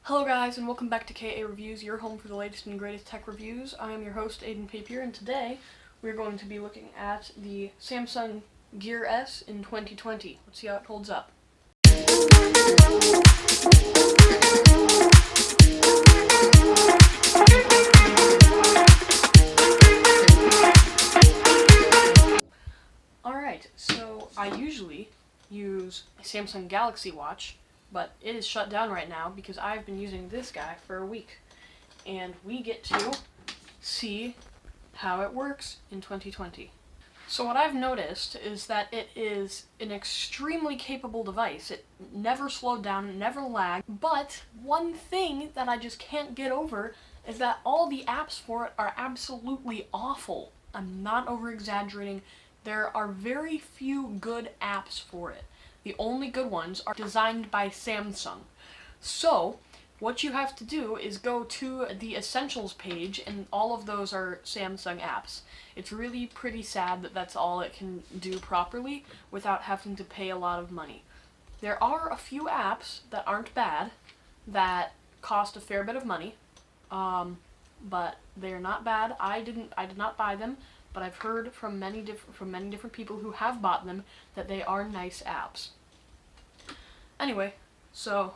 Hello guys, and welcome back to KA Reviews, your home for the latest and greatest tech reviews. I am your host, Aiden Papier, and today we're going to be looking at the Samsung Gear S in 2020. Let's see how it holds up. Alright, so I usually use a Samsung Galaxy Watch, but it is shut down right now because I've been using this guy for a week. And we get to see how it works in 2020. So what I've noticed is that it is an extremely capable device. It never slowed down, never lagged, but one thing that I just can't get over is that all the apps for it are absolutely awful. I'm not over-exaggerating. There are very few good apps for it. The only good ones are designed by Samsung. So, what you have to do is go to the Essentials page, and all of those are Samsung apps. It's really pretty sad that that's all it can do properly without having to pay a lot of money. There are a few apps that aren't bad, that cost a fair bit of money, but they're not bad. I did not buy them, but I've heard from many different people who have bought them that they are nice apps. Anyway, so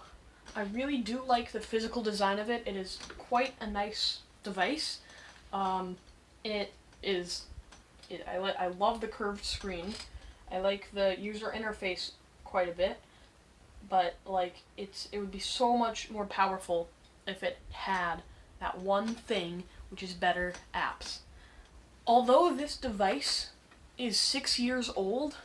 I really do like the physical design of it. It is quite a nice device. I love the curved screen. I like the user interface quite a bit, but it would be so much more powerful if it had that one thing, which is better apps. Although this device is 6 years old,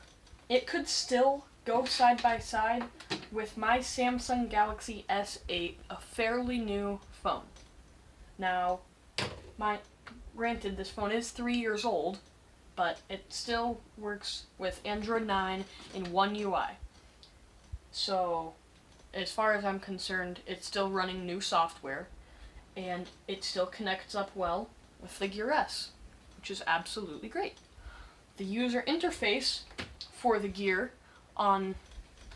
it could still go side by side with my Samsung Galaxy S8, a fairly new phone. Now, granted, this phone is 3 years old, but it still works with Android 9 in One UI. So, as far as I'm concerned, it's still running new software, and it still connects up well with the Gear S, which is absolutely great. The user interface for the Gear on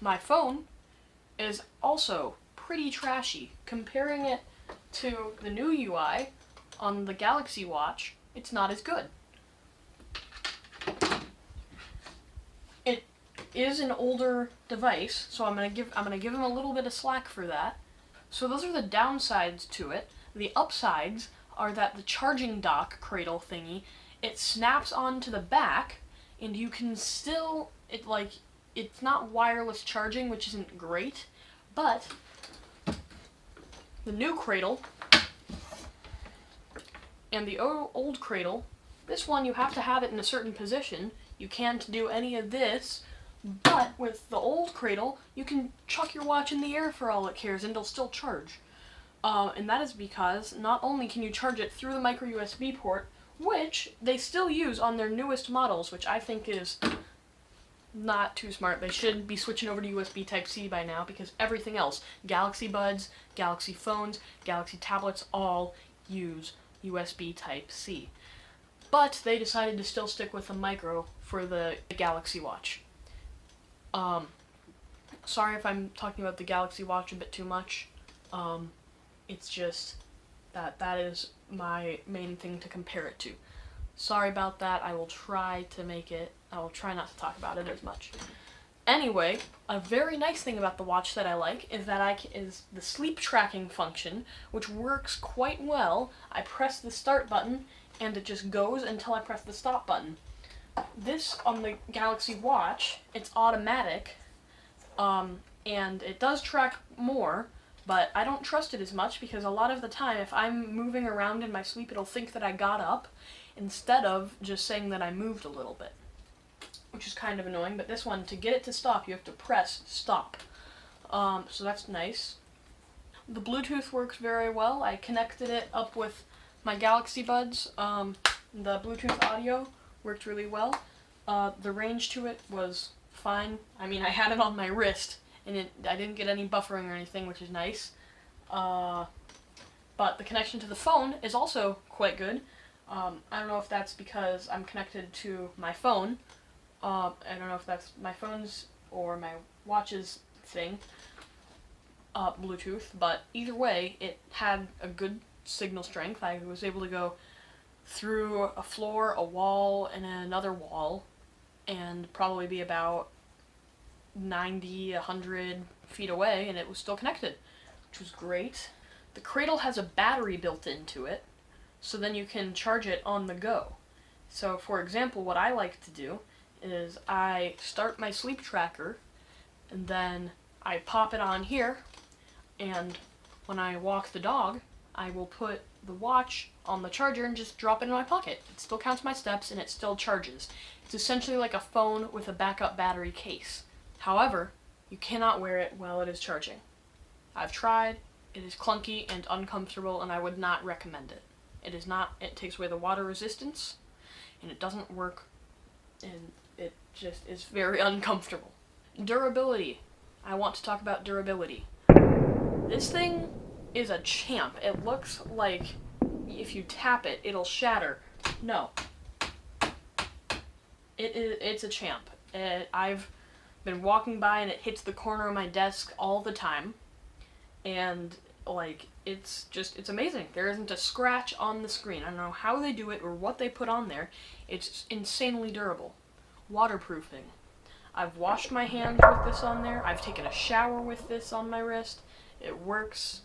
my phone is also pretty trashy. Comparing it to the new UI on the Galaxy Watch, it's not as good. It is an older device, so I'm gonna give them a little bit of slack for that. So those are the downsides to it. The upsides are that the charging dock cradle thingy, it snaps onto the back, and you can still, it's not wireless charging, which isn't great, but the new cradle and the old cradle, this one you have to have it in a certain position. You can't do any of this, but with the old cradle, you can chuck your watch in the air for all it cares and it'll still charge. And that is because not only can you charge it through the micro USB port, which they still use on their newest models, which I think is not too smart. They should be switching over to USB Type-C by now, because everything else, Galaxy Buds, Galaxy phones, Galaxy tablets, all use USB Type-C. But they decided to still stick with the micro for the Galaxy Watch. Sorry if I'm talking about the Galaxy Watch a bit too much. It's just that is my main thing to compare it to. Sorry about that. I will try not to talk about it as much. Anyway, a very nice thing about the watch that I like is the sleep tracking function, which works quite well. I press the start button, and it just goes until I press the stop button. This, on the Galaxy Watch, it's automatic, and it does track more, but I don't trust it as much because a lot of the time, if I'm moving around in my sleep, it'll think that I got up instead of just saying that I moved a little bit, which is kind of annoying. But this one, to get it to stop, you have to press stop. So that's nice. The Bluetooth works very well. I connected it up with my Galaxy Buds. The Bluetooth audio worked really well. The range to it was fine. I mean, I had it on my wrist, and I didn't get any buffering or anything, which is nice. But the connection to the phone is also quite good. I don't know if that's because I'm connected to my phone. I don't know if that's my phone's or my watch's thing. Bluetooth, but either way, it had a good signal strength. I was able to go through a floor, a wall, and another wall, and probably be about 90, 100 feet away, and it was still connected, which was great. The Cradle has a battery built into it, so then you can charge it on the go. So, for example, what I like to do is I start my sleep tracker, and then I pop it on here, and when I walk the dog, I will put the watch on the charger and just drop it in my pocket. It still counts my steps, and it still charges. It's essentially like a phone with a backup battery case. However, you cannot wear it while it is charging. I've tried, it is clunky and uncomfortable, and I would not recommend it. It takes away the water resistance, and it doesn't work, and it just is very uncomfortable. Durability. I want to talk about durability. This thing is a champ. It looks like if you tap it, it'll shatter. No. It's a champ. I've been walking by and it hits the corner of my desk all the time, and like it's amazing. There isn't a scratch on the screen. I don't know how they do it or what they put on there. It's insanely durable. Waterproofing. I've washed my hands with this on there. I've taken a shower with this on my wrist. It works.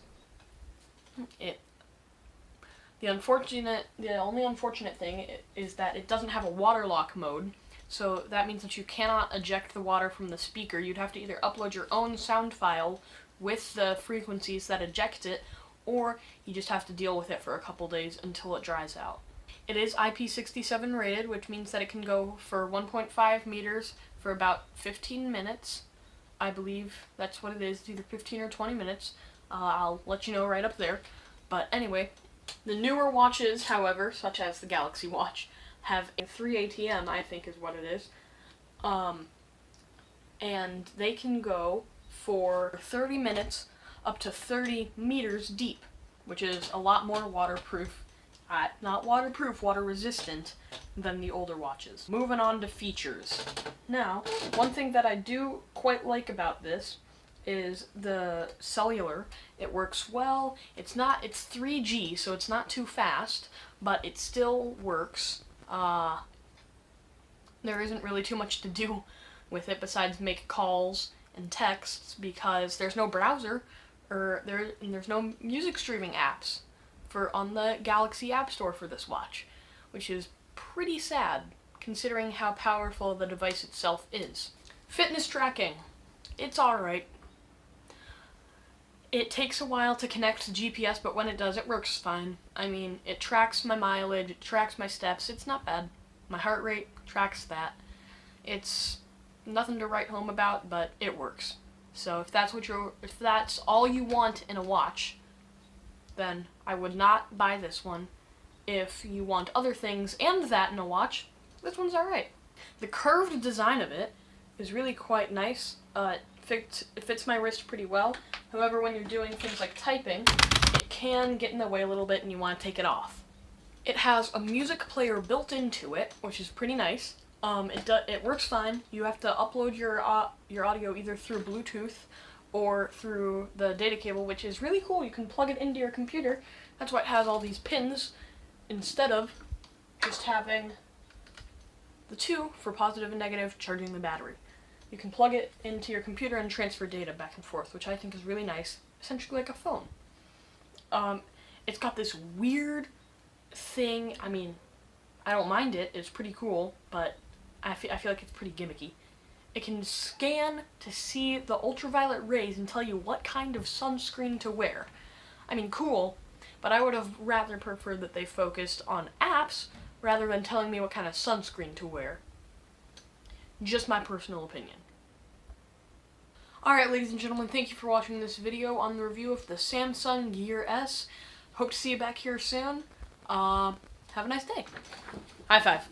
The only unfortunate thing is that it doesn't have a water lock mode. So that means that you cannot eject the water from the speaker. You'd have to either upload your own sound file with the frequencies that eject it, or you just have to deal with it for a couple days until it dries out. It is IP67 rated, which means that it can go for 1.5 meters for about 15 minutes. I believe that's what it is. It's either 15 or 20 minutes. I'll let you know right up there. But anyway, the newer watches, however, such as the Galaxy Watch, have a 3 ATM, I think is what it is. And they can go for 30 minutes up to 30 meters deep, which is a lot more waterproof, not waterproof, water resistant than the older watches. Moving on to features. Now, one thing that I do quite like about this is the cellular. It works well. It's 3G, so it's not too fast, but it still works. There isn't really too much to do with it besides make calls and texts, because there's no browser or there's no music streaming apps on the Galaxy App Store for this watch, which is pretty sad considering how powerful the device itself is. Fitness tracking. It's alright. It takes a while to connect to GPS, but when it does, it works fine. I mean, it tracks my mileage, it tracks my steps, it's not bad. My heart rate tracks that. It's nothing to write home about, but it works. So if that's all you want in a watch, then I would not buy this one. If you want other things and that in a watch, this one's alright. The curved design of it is really quite nice. It fits my wrist pretty well. However, when you're doing things like typing, it can get in the way a little bit and you want to take it off. It has a music player built into it, which is pretty nice. It works fine. You have to upload your audio either through Bluetooth or through the data cable, which is really cool. You can plug it into your computer. That's why it has all these pins instead of just having the two for positive and negative charging the battery. You can plug it into your computer and transfer data back and forth, which I think is really nice. Essentially like a phone. It's got this weird thing. I mean, I don't mind it. It's pretty cool, but I feel like it's pretty gimmicky. It can scan to see the ultraviolet rays and tell you what kind of sunscreen to wear. I mean, cool, but I would have rather preferred that they focused on apps rather than telling me what kind of sunscreen to wear. Just my personal opinion. Alright, ladies and gentlemen, thank you for watching this video on the review of the Samsung Gear S. Hope to see you back here soon. Have a nice day. High five.